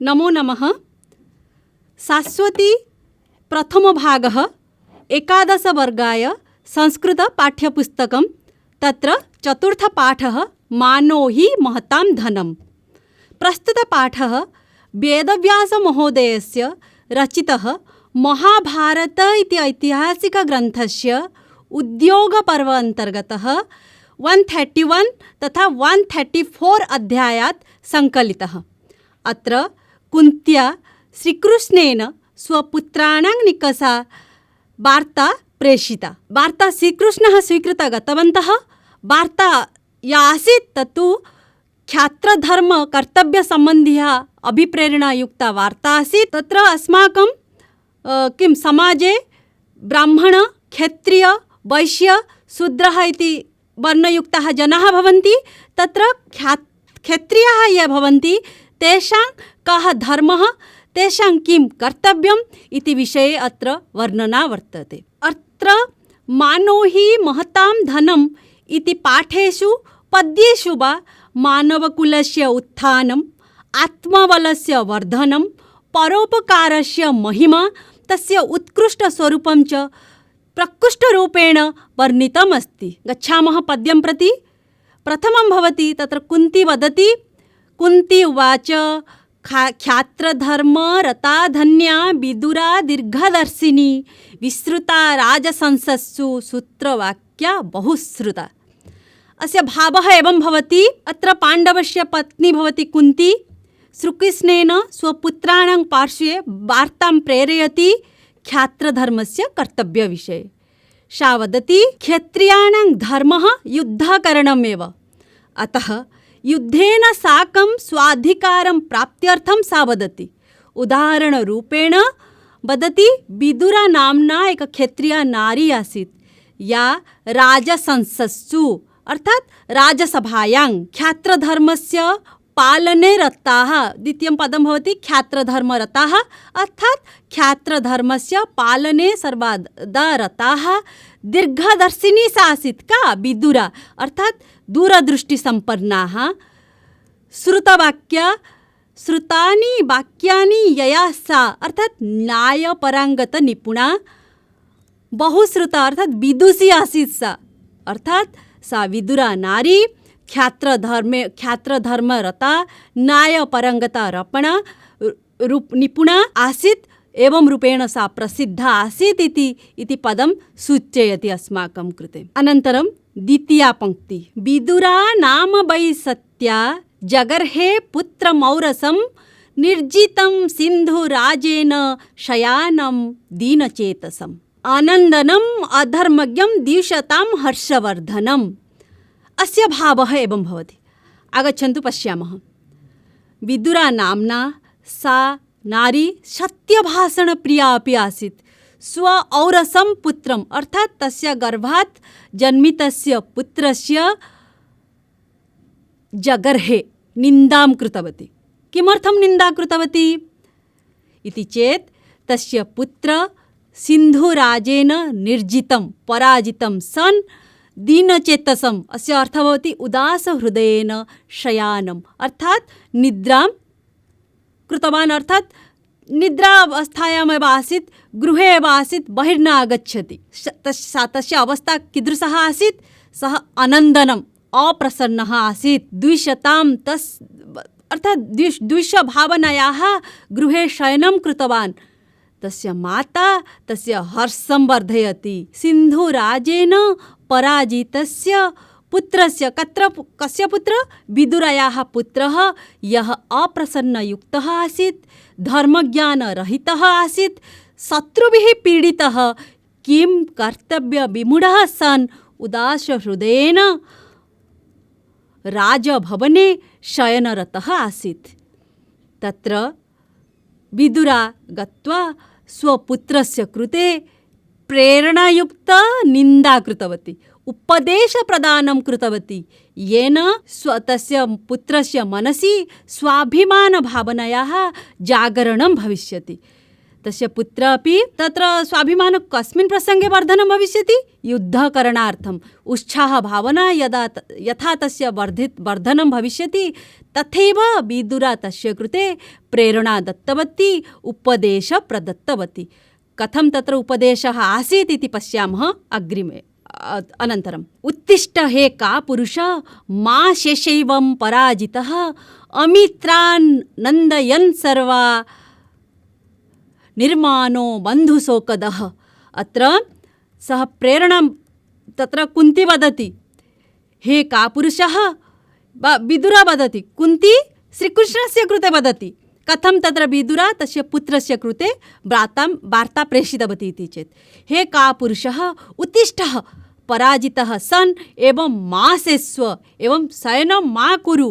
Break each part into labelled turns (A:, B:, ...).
A: नमो नमः। शाश्वती प्रथमभागः एकादशवर्गाय संस्कृतपाठ्यपुस्तकं तत्र चतुर्थपाठः मानो हि महतां धनं। प्रस्तुतपाठः वेदव्यासमहोदयस्य रचितः महाभारत इति ऐतिहासिकग्रन्थस्य उद्योगपर्व अन्तर्गतः 131 तथा 134 अध्यायात् सङ्कलितः। अत्र कुन्त्या श्रीकृष्णेन स्वपुत्राणां निकषा वार्ता प्रेषिता। वार्ता श्रीकृष्णः स्वीकृत्य गतवन्तः। वार्ता या आसीत् तत्तु ख्यात्रधर्मकर्तव्यसम्बन्धिः अभिप्रेरणायुक्ता वार्ता आसीत्। तत्र अस्माकं समाजे ब्राह्मण क्षत्रिय वैश्य शूद्रः इति वर्णयुक्ताः जनाः भवन्ति। तत्र क्षत्रियाः ये भवन्ति तेषां कः धर्मः, तेषां किं कर्तव्यम् इति विषये अत्र वर्णना वर्तते। अत्र मानो हि महतां धनम् इति पाठेषु पद्येषु वा मानवकुलस्य उत्थानम्, आत्मबलस्य वर्धनं, परोपकारस्य महिमा, तस्य उत्कृष्टस्वरूपं च प्रकृष्टरूपेण वर्णितमस्ति। गच्छामः पद्यं प्रति। प्रथमं भवति तत्र कुन्ती वदति। कुन्ती उवाच ख्यात्रधर्मरता धन्या विदुरा दीर्घदर्शिनी विश्रुता राजसंसत्सु सूत्रवाक्या बहुश्रुता। अस्य भावः एवं भवति। अत्र पाण्डवस्य पत्नी भवति कुन्ती श्रीकृष्णेन स्वपुत्राणां पार्श्वे वार्तां प्रेरयति ख्यात्रधर्मस्य कर्तव्यविषये। सा वदति क्षत्रियाणां धर्मः युद्धकरणमेव, अतः युद्धेन साकं स्वाधिकारं प्राप्त्यर्थं सा वदति। उदाहरणरूपेण वदति विदुरा नाम्ना एक क्षत्रिया नारी आसीत् या राजसंसत्सु अर्थात् राजसभायां ख्यात्रधर्मस्य पालने रताः। द्वितीयं पदं भवति ख्यात्रधर्मरताः अर्थात् ख्यात्रधर्मस्य पालने सर्वदा रताः। दीर्घदर्शिनी सा आसीत् का विदुरा अर्थात् दूरदृष्टिसम्पन्नाः। श्रुतवाक्या श्रुतानि वाक्यानि यया सा अर्थात् न्यायपराङ्गतनिपुणा। बहुश्रुता अर्थात् विदुषी आसीत् सा अर्थात् सा विदुरा नारी ख्यात्रधर्मरता न्यायपरङ्गतारपणा निपुणा आसीत्। एवं रूपेण सा प्रसिद्धा आसीत् इति पदं सूचयति अस्माकं कृते। अनन्तरं द्वितीया पङ्क्ति। विदुरा नाम वै सत्या जगर्हे पुत्रमौरसं निर्जितं सिन्धुराजेन शयानं दीनचेतसम् आनन्दनम् अधर्मज्ञं द्विषतां हर्षवर्धनम्। अस्य भावः एवं भवति। आगच्छन्तु पश्यामः। विदुरा नाम्ना सा नारी सत्यभाषणप्रिया अपि आसीत्। स्व औरसं पुत्रम् अर्थात् तस्य गर्भात् जन्मितस्य पुत्रस्य जगर्हे निन्दां कृतवती। किमर्थं निन्दा कृतवती इति चेत् तस्य पुत्र सिन्धुराजेन निर्जितं पराजितं सन् दीनचेतसम् अस्य अर्थः भवति उदासहृदयेन शयानम् अर्थात् निद्रां कृतवान् अर्थात् निद्रावस्थायामेव आसीत्, गृहे एव आसीत्, बहिर्न आगच्छति। तस्य अवस्था कीदृशः आसीत्? सः अनन्दनम् अप्रसन्नः आसीत्। द्विषतां अर्थात् द्विषभावनायाः गृहे शयनं कृतवान्। तस्य माता तस्य हर्षं वर्धयति। सिन्धुराजेन पराजितस्य पुत्रस्य कस्य पुत्र? विदुरायाः पुत्रः यः अप्रसन्नयुक्तः आसीत्, धर्मज्ञानरहितः आसीत्, शत्रुभिः पीडितः, किं कर्तव्यविमूढः सन् उदासहृदयेन राजभवने शयनरतः आसीत्। तत्र विदुरा गत्वा स्वपुत्रस्य कृते प्रेरणायुक्ता निन्दा कृतवती, उपदेशप्रदानं कृतवती, येन तस्य पुत्रस्य मनसि स्वाभिमानभावनायाः जागरणं भविष्यति। तस्य पुत्र अपि तत्र स्वाभिमान कस्मिन् प्रसङ्गे वर्धनं भविष्यति? युद्धकरणार्थम् उत्साहभावना यथा तस्य वर्धनं भविष्यति तथैव विदुरा तस्य कृते प्रेरणा दत्तवती, उपदेशः प्रदत्तवती। कथं तत्र उपदेशः आसीत् इति पश्यामः अग्रिमे अनन्तरम्। उत्तिष्ठ हे का पुरुष मा शेषैवं पराजितः अमित्रान् नन्दयन् सर्वा निर्मानो बन्धुशोकदः। अत्र सः प्रेरणां तत्र कुन्ती वदति, हे का पुरुषः, विदुरा वदति, कुन्ती श्रीकृष्णस्य कृते वदति। कथं तत्र विदुरा तस्य पुत्रस्य कृते वार्ता प्रेषितवती इति चेत्, हे का पुरुषः उत्तिष्ठः पराजितः सन् एवं मा शेष्व, एवं शयनं मा कुरु,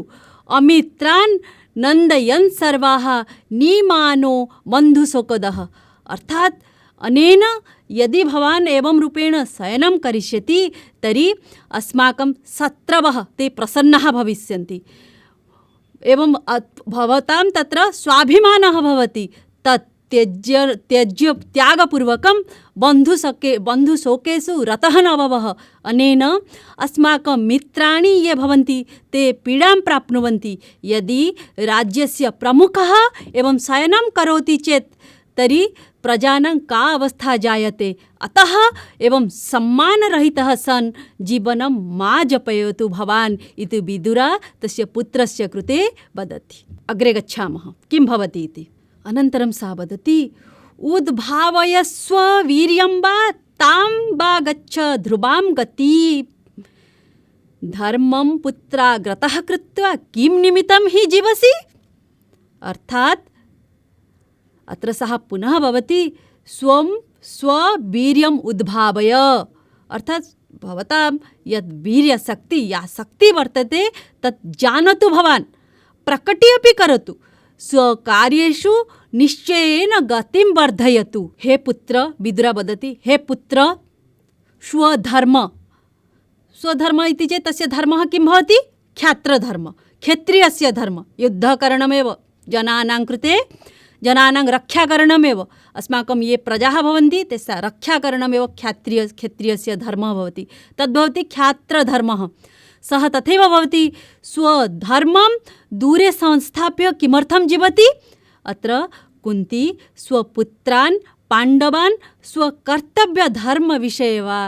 A: अमित्रान् नन्दयन् सर्वाः नीमानो बन्धुशोकदः। अर्थात् अनेन यदि भवान् एवं रूपेण शयनं करिष्यति तर्हि अस्माकं शत्रवः ते प्रसन्नाः भविष्यन्ति, एवं भवतां तत्र स्वाभिमानः भवति। तत् त्यज्य त्यागपूर्वकं बन्धुशोकेषु रतः न भवः। अनेन अस्माकं मित्राणि ये भवन्ति ते पीडां प्राप्नुवन्ति। यदि राज्यस्य प्रमुखः एवं शयनं करोति चेत् तर्हि प्रजानां का अवस्था जायते। अतः एवं सम्मानरहितः सन् जीवनं मा जपयतु भवान् इति विदुरा तस्य पुत्रस्य कृते वदति। अग्रे गच्छामः, किं भवति इति। अनन्तरं सा वदति, उद्भावयस्व वीर्यं वा तां वा गच्छ ध्रुवां गति, धर्मं पुत्राग्रतः कृत्वा किं निमित्तं हि जीवसि। अर्थात् अत्र सः पुनः भवति स्ववीर्यम् उद्भावय। अर्थात् भवतां यद् वीर्यशक्ति या शक्ति वर्तते तत् जानातु, भवान् प्रकटीयपि करोतु, स्वकार्येषु निश्चयेन गतिं वर्धयतु। हे पुत्र, विदुरा वदति, हे पुत्र, स्वधर्म इति चेत् तस्य धर्मः किं भवति? क्षात्रधर्म, क्षत्रियस्य धर्म, युद्धकरणमेव, जनानां कृते जनानां रक्षाकरणमेव। अस्माकं ये प्रजाः भवन्ति तेषां रक्षाकरणमेव क्षत्रियस्य धर्मः भवति, तद्भवति क्षात्रधर्मः। सः तथैव भवति, स्वधर्मं दूरे संस्थाप्य किमर्थं जीवति? अत्र कुन्ती स्वपुत्रान् पाण्डवान् स्वकर्तव्यधर्मविषये वा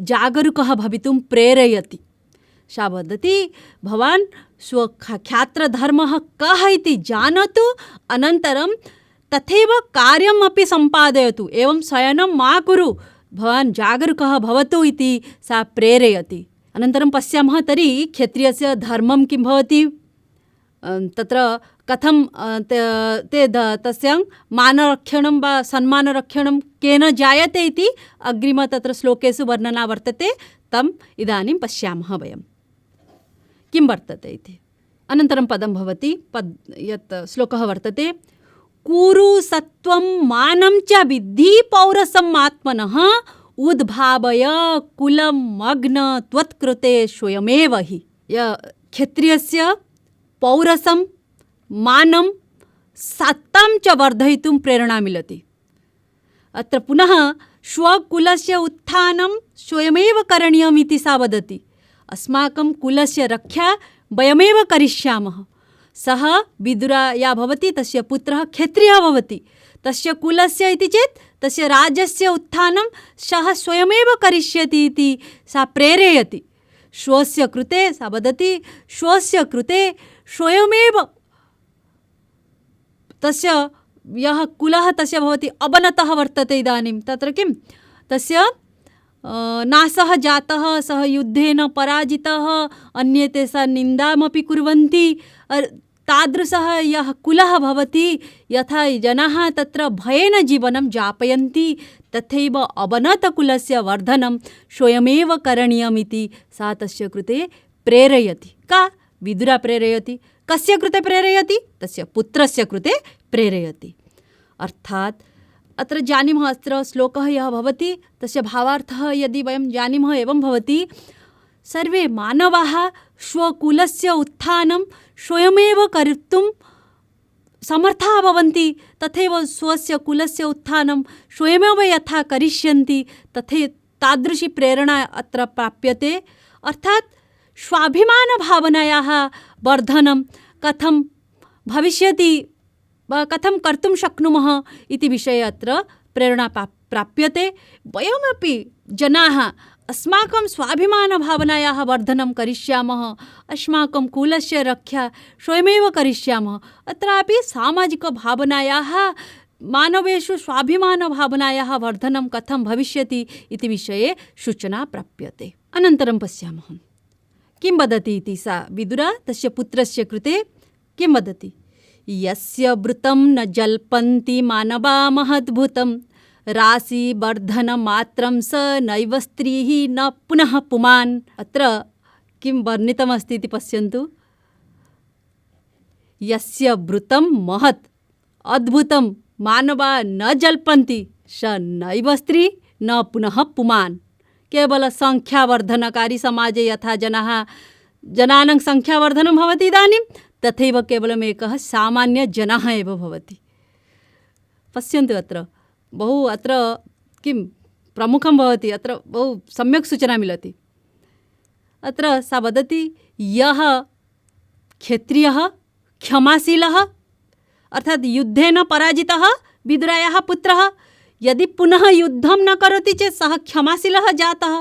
A: जागरूकः भवितुं प्रेरयति। सा वदति, भवान् स्वक्षात्रधर्मः कः इति जानातु, अनन्तरं तथैव कार्यमपि सम्पादयतु, एवं शयनं मा कुरु, भवान् जागरूकः भवतु इति सा प्रेरयति। अनन्तरं पश्यामः तर्हि क्षत्रियस्य धर्मं किं भवति, तत्र कथं तस्य मानरक्षणं वा सम्मानरक्षणं केन जायते इति अग्रिम तत्र श्लोकेषु वर्णना वर्तते। तम् इदानीं पश्यामः वयं किं वर्तते इति। अनन्तरं पदं भवति, यत् श्लोकः वर्तते, कुरु सत्वं मानं च विद्धि पौरसम् आत्मनः उद्भावय कुलं मग्न त्वत्कृते स्वयमेव हि। क्षत्रियस्य पौरसं मानं सत्तां च वर्धयितुं प्रेरणा मिलति। अत्र पुनः स्वकुलस्य उत्थानं स्वयमेव करणीयम् इति सा वदति। अस्माकं कुलस्य रक्षा वयमेव करिष्यामः। सः विदुरा या भवति तस्य पुत्रः क्षत्रियः भवति, तस्य कुलस्य इति चेत् तस्य राज्यस्य उत्थानं सः स्वयमेव करिष्यति इति सा प्रेरयति। स्वस्य कृते सा वदति, स्वस्य कृते स्वयमेव तस्य यः कुलः तस्य भवति अवनतः वर्तते। इदानीं तत्र किं तस्य नाशः जातः, सः युद्धेन पराजितः, अन्ये तेषां निन्दामपि कुर्वन्ति। तादृशः यः कुलः भवति, यथा जनाः तत्र भयेन जीवनं यापयन्ति, तथैव अवनतकुलस्य वर्धनं स्वयमेव करणीयमिति सा तस्य कृते प्रेरयति। का? विदुरा प्रेरयति। कस्य कृते प्रेरयति? तस्य पुत्रस्य कृते प्रेरयति। अर्थात् अत्र जानीमः, अत्र श्लोकः यः भवति तस्य भावार्थः यदि वयं जानीमः एवं भवति, सर्वे मानवाः स्वकुलस्य उत्थानं स्वयमेव कर्तुं समर्थाः भवन्ति तथैव स्वस्य कुलस्य उत्थानं स्वयमेव यथा करिष्यन्ति तथे तादृशी प्रेरणा अत्र प्राप्यते। अर्थात् स्वाभिमानभावनायाः वर्धनं कथं भविष्यति वा कथं कर्तुं शक्नुमः इति विषये अत्र प्रेरणा प्राप्यते। वयमपि जनाः अस्माकं स्वाभिमानभावनायाः वर्धनं करिष्यामः, अस्माकं कुलस्य रक्षा स्वयमेव करिष्यामः। अत्रापि सामाजिकभावनायाः मानवेषु स्वाभिमानभावनायाः वर्धनं कथं भविष्यति इति विषये सूचना प्राप्यते। अनन्तरं पश्यामः किं वदति इति सा विदुरा तस्य पुत्रस्य कृते किं वदति। यस्य वृतं न जल्पन्ति मानवा महद्भुतं राशिवर्धनमात्रं स नैव स्त्रीः न पुनः पुमान्। अत्र किं वर्णितमस्ति इति पश्यन्तु। यस्य वृतं महत् अद्भुतं मानवा न जल्पन्ति स नैव स्त्री न पुनः पुमान्। केवल संख्यावर्धनकारी समाजे यथा जनानां संख्यावर्धनं भवति इदानीं तथैव केवलम् एकः सामान्यजनः एव भवति। पश्यन्तु अत्र किं प्रमुखं भवति, अत्र बहु सम्यक् सूचना मिलति। अत्र सा वदति यः क्षत्रियः क्षमाशीलः अर्थात् युद्धेन पराजितः विदुरायाः पुत्रः यदि पुनः युद्धं न करोति चेत् सः क्षमाशीलः जातः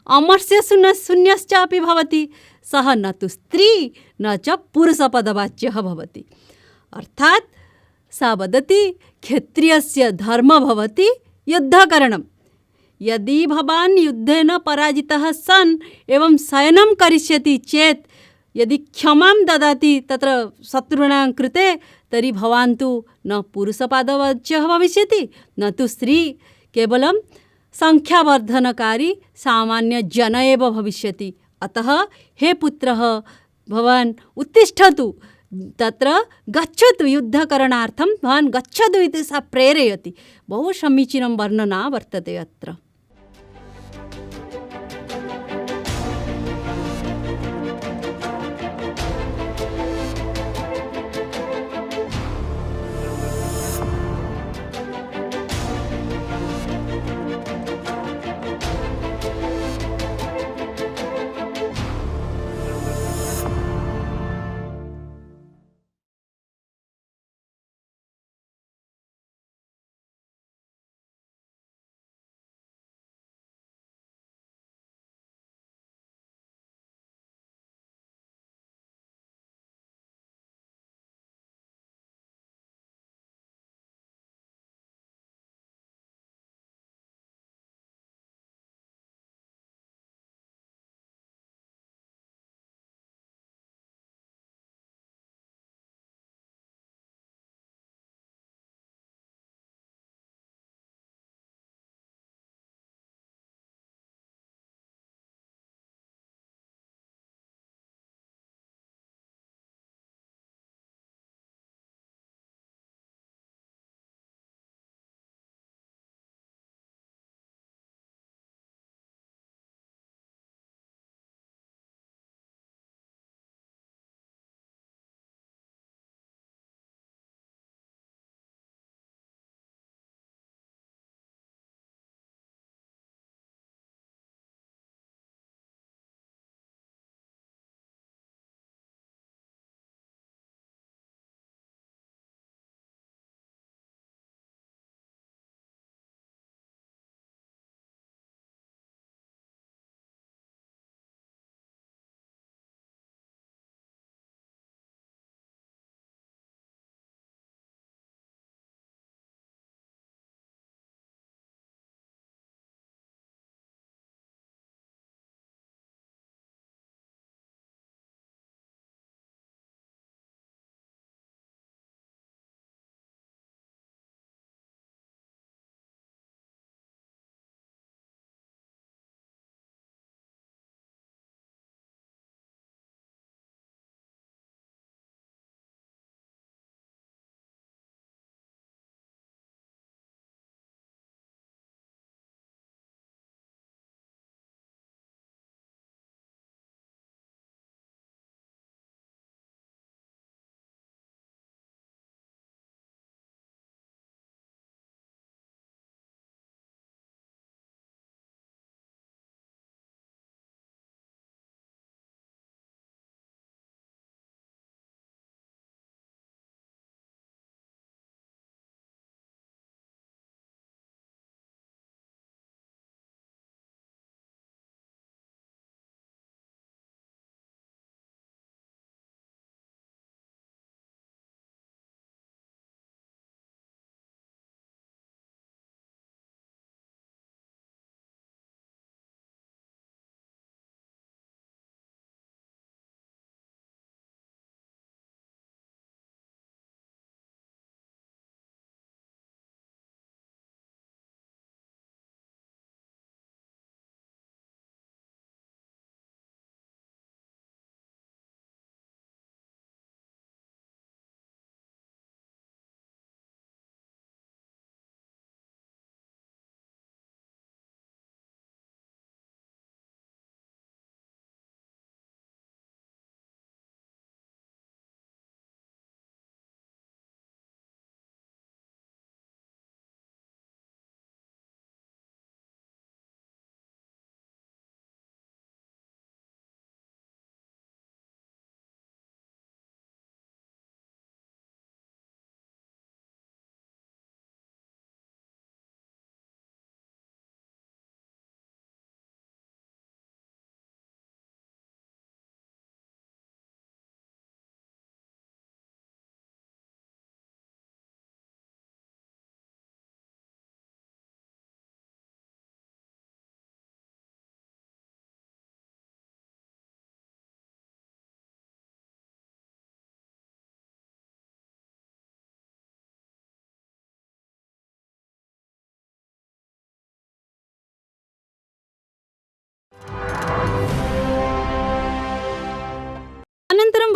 A: अमर्ष्य शून्यश्चापि भवति। सः न तु स्त्री न च पुरुषपदवाच्यः भवति। अर्थात् सा वदति क्षत्रियस्य धर्म भवति युद्धकरणं। यदि भवान् युद्धेन पराजितः सन् एवं शयनं करिष्यति चेत् यदि क्षमां ददाति तत्र शत्रूणां कृते तर्हि भवान् तु न पुरुषपादवाच्यः भविष्यति न तु स्त्री, केवलं संख्यावर्धनकारी सामान्यजन एव भविष्यति। अतः हे पुत्रः भवान् उत्तिष्ठतु, तत्र गच्छतु युद्धकरणार्थं भवान् गच्छतु इति सा प्रेरयति। बहु समीचीनं वर्णना वर्तते अत्र।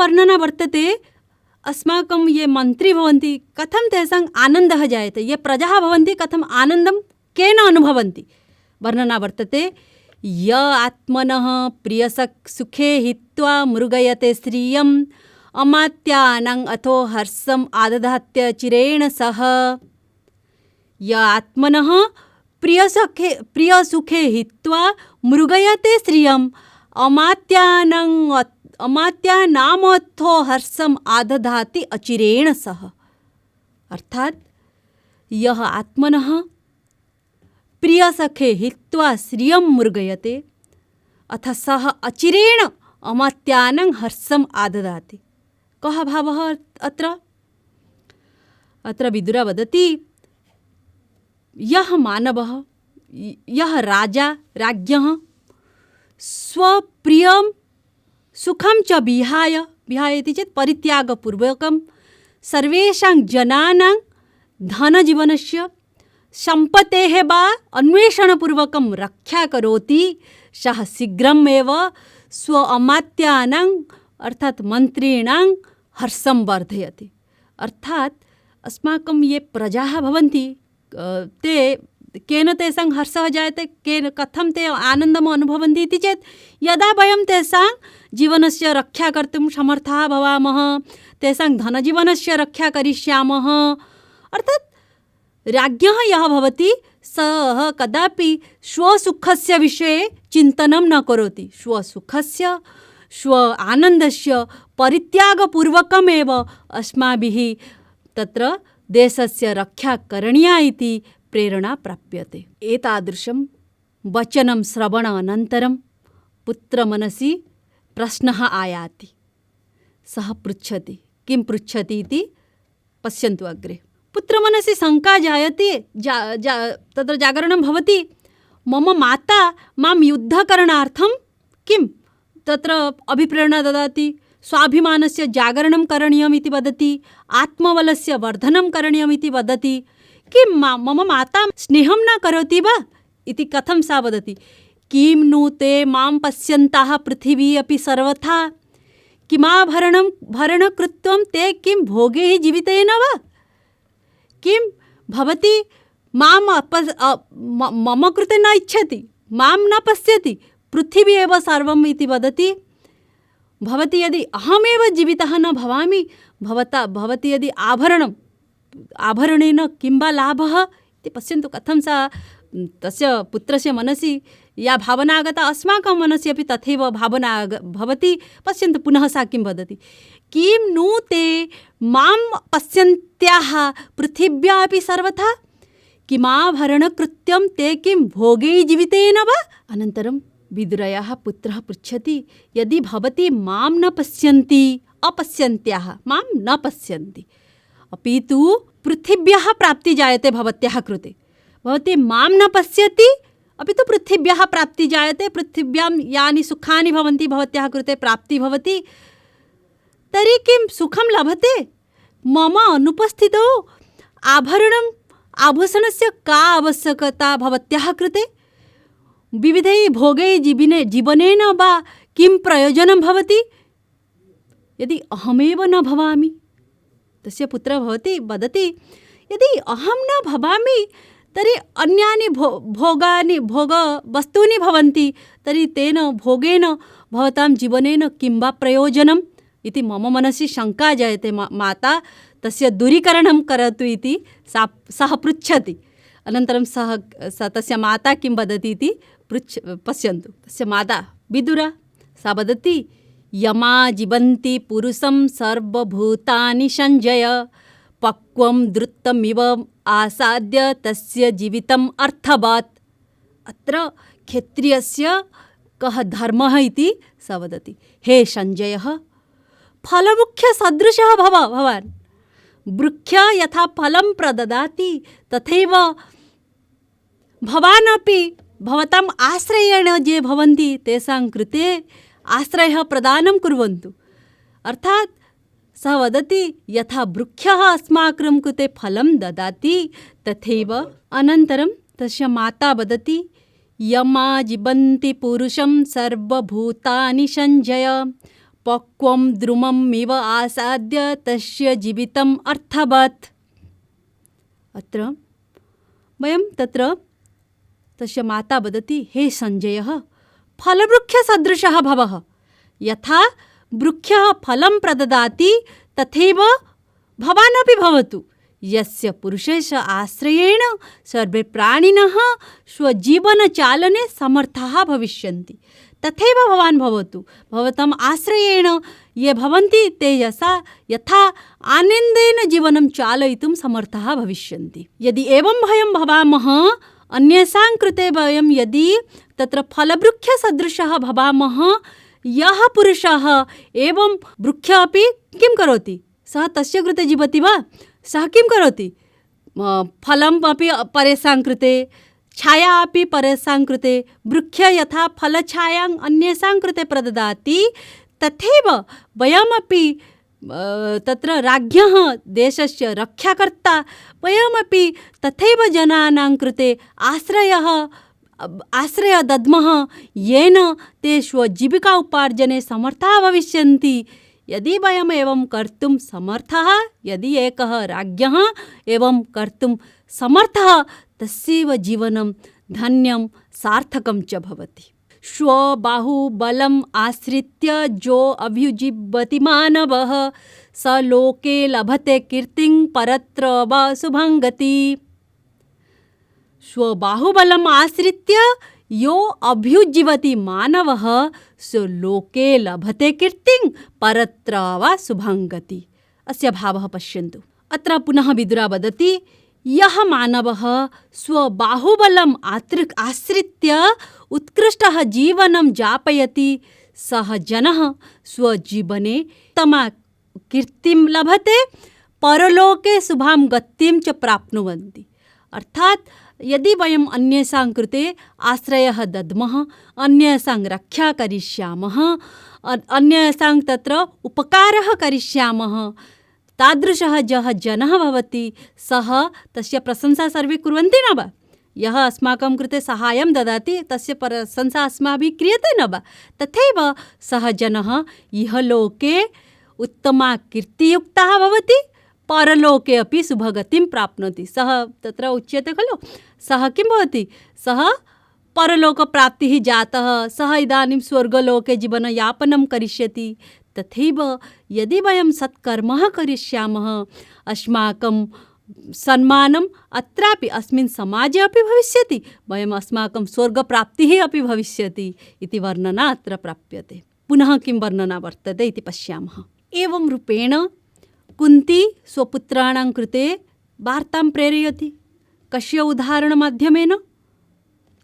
A: वर्णना वर्तते, अस्माकं ये मन्त्री भवन्ति कथं तेषाम् आनन्दः जायते, ये प्रजाः भवन्ति कथम् आनन्दं केन अनुभवन्ति। वर्णना वर्तते, य आत्मनः प्रियसुखे हित्वा मृगयते श्रियम् अमात्यानां अथो हर्षम् आदधात्य चिरेण सह। य आत्मनः प्रियसुखे हित्वा मृगयते श्रियम् अमात्यानामथो हर्षम् आदधाति अचिरेण सह। अर्थात यह आत्मनः प्रियसखे हित्वा श्रियं मृगयते अथ सः अचिरेण अमात्यानां हर्षम् आदधाति। कः भावः अत्र? अत्र विदुरः वदति, यः मानवः, यः राजा राज्ञः स्वप्रियं सुखं च विहाय इति चेत् परित्यागपूर्वकं सर्वेषां जनानां धनजीवनस्य सम्पत्तेः वा अन्वेषणपूर्वकं रक्षा करोति, सः शीघ्रमेव स्व अमात्यानां अर्थात् मन्त्रीणां हर्षं वर्धयति। अर्थात् अस्माकं ये प्रजाः भवन्ति ते केन तेषां हर्षः जायते, केन कथं ते आनन्दम् अनुभवन्ति इति चेत् यदा वयं तेषां जीवनस्य रक्षा कर्तुं समर्थाः भवामः, तेषां धनजीवनस्य रक्षा करिष्यामः। अर्थात् राज्ञः यः भवति सः कदापि स्वसुखस्य विषये चिन्तनं न करोति, स्वसुखस्य स्व आनन्दस्य परित्यागपूर्वकमेव अस्माभिः तत्र देशस्य रक्षा करणीया इति प्रेरणा प्राप्यते। एतादृशं वचनं श्रवणानन्तरं पुत्रमनसि प्रश्नः आयाति। सः पृच्छति, किं पृच्छति इति पश्यन्तु अग्रे। पुत्रमनसि शङ्का जायते, तत्र जागरणं भवति, मम माता मां युद्धकरणार्थं किं तत्र अभिप्रेरणा ददाति, स्वाभिमानस्य जागरणं करणीयम् इति वदति, आत्मबलस्य वर्धनं करणीयम् इति वदति। किं मम माता स्नेहं न करोति वा इति कथं सा वदति? किं नु ते मां पश्यन्तः पृथिवी अपि सर्वथा किमाभरणं कृत्वं ते किं भोगैः जीवितेन वा? किं भवती मम कृते न इच्छति, मां न पश्यति, पृथिवी एव सर्वम् इति वदति। भवती यदि अहमेव जीवितः न भवामि, भवती यदि आभरणेन किं वा लाभः इति पश्यन्तु कथं सा तस्य पुत्रस्य मनसि या भावना आगता, अस्माकं मनसि अपि तथैव भावना भवति। पश्यन्तु पुनः सा किं वदति, किं नु ते मां पश्यन्त्याः पृथिव्या अपि सर्वथा किमाभरणकृत्यं ते किं भोगैः जीवितेन वा? अनन्तरं विदुरयाः पुत्रः पृच्छति, यदि भवती मां न पश्यन्ति, अपश्यन्त्याः मां न पश्यन्ति, अपि तु पृथिव्याः प्राप्ति जायते भवत्याः कृते, भवती मां न पश्यति अपि तु पृथिव्याः प्राप्ति जायते, पृथिव्यां यानि सुखानि भवन्ति भवत्याः कृते प्राप्ति भवति, तर्हि किं सुखं लभते? मम अनुपस्थितौ आभूषणस्य का आवश्यकता भवत्याः कृते? विविधैः भोगैः जीवनेन वा किं प्रयोजनं भवति यदि अहमेव न भवामि? तस्य पुत्रः भवति वदति, यदि अहं न भवामि तर्हि अन्यानि भोगवस्तूनि भवन्ति, तर्हि तेन भोगेन भवतां जीवनेन किं वा प्रयोजनम् इति मम मनसि शङ्का जायते। माता तस्य दूरीकरणं करोतु इति सः पृच्छति। अनन्तरं तस्य माता किं वदति इति पश्यन्तु। तस्य माता विदुरा, सा वदति, यमा जीवन्ति पुरुषं सर्वभूतानि संजय पक्वं द्रुतमिव आसाद्य तस्य जीवितम् अर्थवत्। अत्र क्षत्रियस्य कः धर्मः इति स वदति। हे संजयः, फलवृक्षसदृशः भव भवान्। वृक्षः यथा फलं प्रददाति तथैव भवान् अपि भवताम् आश्रयेण ये भवन्ति तेषां कृते आश्रयः प्रदानं कुर्वन्तु। अर्थात् सः वदति, यथा वृक्षः अस्माकं कृते फलं ददाति तथैव। अनन्तरं तस्य माता वदति, यमा जीवन्ति पुरुषं सर्वभूतानि संजय पक्वं द्रुममिव आसाद्य तस्य जीवितम् अर्थवत्। अत्र वयं तत्र तस्य माता वदति, हे सञ्जयः, फलवृक्षसदृशः भवः। यथा वृक्षः फलं प्रददाति तथैव भवान् अपि भवतु। यस्य पुरुषस्य आश्रयेण सर्वे प्राणिनः स्वजीवनचालने समर्थाः भविष्यन्ति, तथैव भवान् भवतु। भवताम् आश्रयेण ये भवन्ति ते यथा आनन्देन जीवनं चालयितुं समर्थाः भविष्यन्ति। यदि एवं वयं भवामः, अन्येषां कृते वयं यदि तत्र फलवृक्षसदृशः भवामः, यः पुरुषः एवं वृक्षः अपि किं करोति, सः तस्य कृते जीवति वा? सः किं करोति? फलम् अपि परेषां कृते, छाया अपि परेषां कृते। वृक्षः यथा फलछायां अन्येषां कृते प्रददाति, तथैव वयमपि तत्र राज्ञः देशस्य रक्षाकर्ता, वयमपि तथैव जनानां कृते आश्रय दद्मः, येन ते स्वजीविका उपार्जने समर्थाः भविष्यन्ति। यदि वयम् एवं कर्तुं समर्थः, यदि एकः राज्ञः एवं कर्तुं समर्थः, तस्यैव जीवनं धन्यं सार्थकं च भवति। स्वबाहुबलम् आश्रित्य जो अभ्युजीवति मानवः, स लोके लभते कीर्तिं परत्र वा शुभं गति। स्वबाहुबलम् आश्रित्य यो अभ्युजीवति मानवः, स लोके लभते कीर्तिं परत्र वा शुभं गति। अस्य भावः पश्यन्तु। अत्र पुनः विदुरः वदति, यः मानवः स्वबाहुबलम् आश्रित्य उत्कृष्टः जीवनं यापयति, सः जनः स्वजीवने उत्तमा कीर्तिं लभते, परलोके शुभां गतिं च प्राप्नुवन्ति। अर्थात् यदि वयम् अन्येषां कृते आश्रयः दद्मः, अन्येषां रक्षा करिष्यामः, अन्येषां तत्र उपकारः करिष्यामः, तादृशः यः जनः भवति, सः तस्य प्रशंसा सर्वे कुर्वन्ति न वा? यः अस्माकं कृते सहायं ददाति तस्य प्रशंसा अस्माभिः क्रियते न वा? तथैव सः जनः इहलोके उत्तमा कीर्तियुक्तः भवति, परलोके अपि शुभगतिं प्राप्नोति। सः तत्र उच्यते खलु, सः किं भवति? सः परलोकप्राप्तिः जातः, सः इदानीं स्वर्गलोके जीवनयापनं करिष्यति। तथैव यदि वयं सत्कर्मः करिष्यामः, अस्माकं सम्मानम् अत्रापि अस्मिन् समाजे अपि भविष्यति, वयम् अस्माकं स्वर्गप्राप्तिः अपि भविष्यति इति वर्णना अत्र प्राप्यते। पुनः किं वर्णना वर्तते इति पश्यामः। एवं रूपेण कुन्ती स्वपुत्राणां कृते वार्तां प्रेरयति। कस्य उदाहरणमाध्यमेन?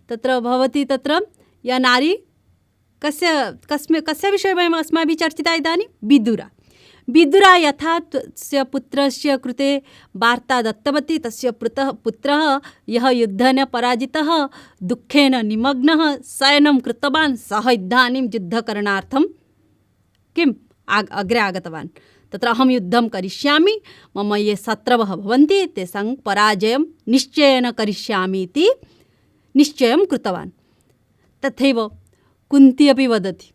A: तत्र भवति तत्र या नारी, कस्य विषये वयम् अस्माभिः चर्चिता इदानीं? विदुरा यथा तस्य पुत्रस्य कृते वार्ता दत्तवती, तस्य पुत्रः यः युद्धेन पराजितः दुःखेन निमग्नः शयनं कृतवान्, सः इदानीं युद्धकरणार्थं किम् अग्रे आगतवान्। तत्र अहं युद्धं करिष्यामि, मम ये शत्रवः भवन्ति तेषां पराजयं निश्चयेन करिष्यामि इति निश्चयं कृतवान्। तथैव कुन्ती अपि वदति।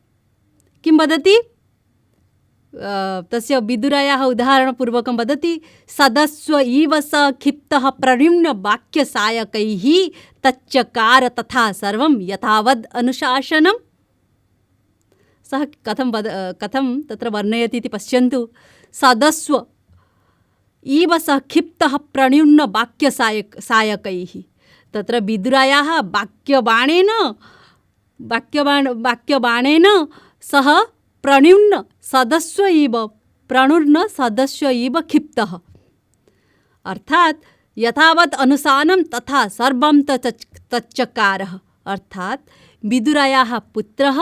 A: किं वदति? तस्य विदुरायाः उदाहरणपूर्वकं वदति, सदस्व इव स क्षिप्तः प्रणिम्न वाक्यसायकैः तच्चकार तथा सर्वं यथावद् अनुशासनम्। सः कथं तत्र वर्णयति इति पश्यन्तु। सदस्व इव सः क्षिप्तः प्रणिम्न वाक्यसायकैः। तत्र विदुरायाः वाक्यबाणेन सः प्रणुन्न सदस्व इव क्षिप्तः। अर्थात् यथावत् अनुसानं तथा सर्वं तच्चकारः। अर्थात् विदुरायाः पुत्रः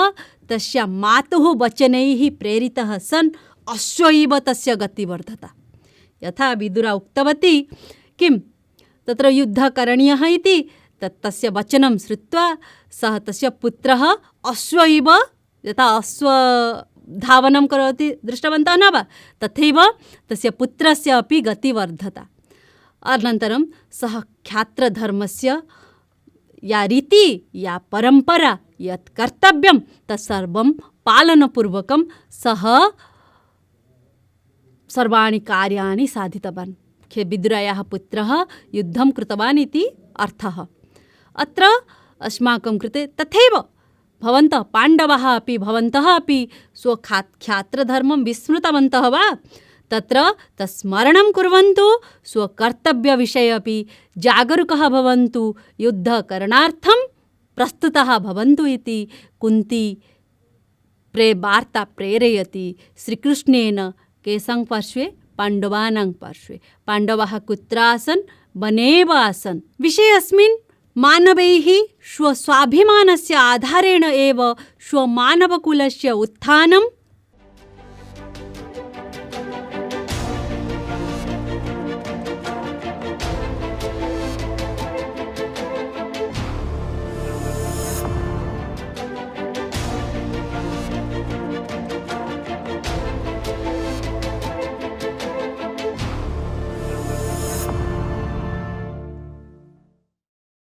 A: तस्य मातुः वचनैः प्रेरितः सन् अश्वैव तस्य गतिवर्धता। यथा विदुरा उक्तवती किं तत्र युद्धः करणीयः इति, तस्य वचनं श्रुत्वा सः तस्य पुत्रः अश्वैव, यथा अश्व धावनं करोति दृष्टवन्तः न वा, तथैव तस्य पुत्रस्य अपि गतिवर्धता। अनन्तरं सः क्षात्रधर्मस्य या रीति, या परम्परा, यत् कर्तव्यं तत्सर्वं पालनपूर्वकं सः सर्वाणि कार्याणि साधितवान्। विदुरायाः पुत्रः युद्धं कृतवान् इति अर्थः। अत्र अस्माकं कृते तथैव भवन्तः पाण्डवाः अपि भवन्तः अपि स्वख्यात्रधर्मं विस्मृतवन्तः वा? तत्र तस्मरणं कुर्वन्तु, स्वकर्तव्यविषये अपि जागरूकः भवन्तु, युद्धकरणार्थं प्रस्तुतः भवन्तु इति कुन्ती वार्ता प्रेरयति श्रीकृष्णेन केषां पार्श्वे? पाण्डवानां पार्श्वे। पाण्डवाः कुत्र आसन्? वने एव आसन्। विषयेऽस्मिन् मानवैः स्वस्वाभिमानस्य आधारेण एव स्वमानवकुलस्य उत्थानं